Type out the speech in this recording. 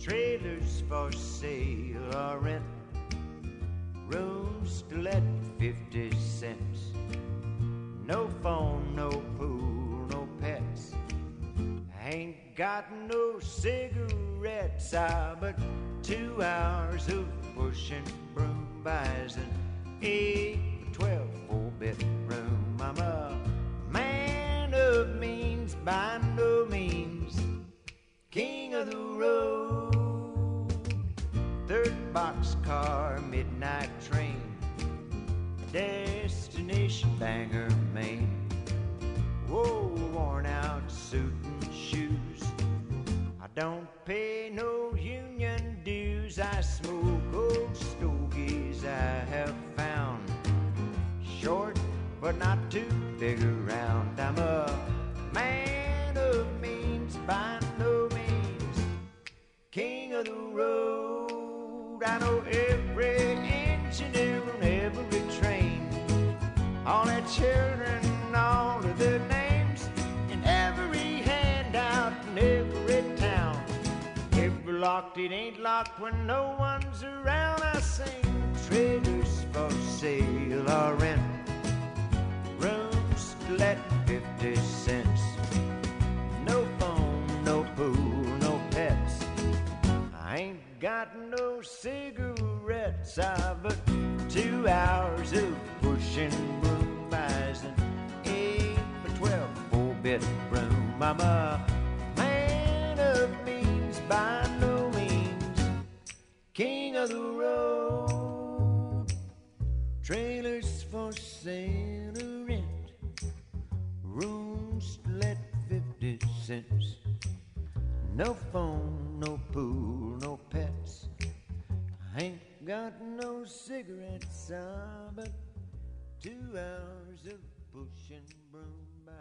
trailers for sale or rent, rooms to let 50 cents. No phone, no pool, no pets. I ain't got no cigarettes, but 2 hours of pushing broom buys an 8 to 12 4-bedroom. I'm a man of means, by no means king of the road. Third boxcar, midnight train, destination Bangor, Maine. Whoa, worn out suit and shoes. I don't pay no union dues. I smoke old stogies I have found, short but not too big around. I'm a man of means, by no means king of the road. I know every engineer on every train, all their children, all of their names, and every handout in every town. Every locked, it ain't locked when no one's around. I sing trailers for sale or rent, rooms to let 50 cents. No phone, no pool, no pets. I ain't got no cigarettes, but 2 hours of pushing broom buys an 8 for 12 4-bedroom. I'm a man of means, by no means king of the road. Trailers for sale or rent, rooms to let 50 cents. No phone, no pool, no pets. I ain't got no cigarettes, but 2 hours of pushing broom by.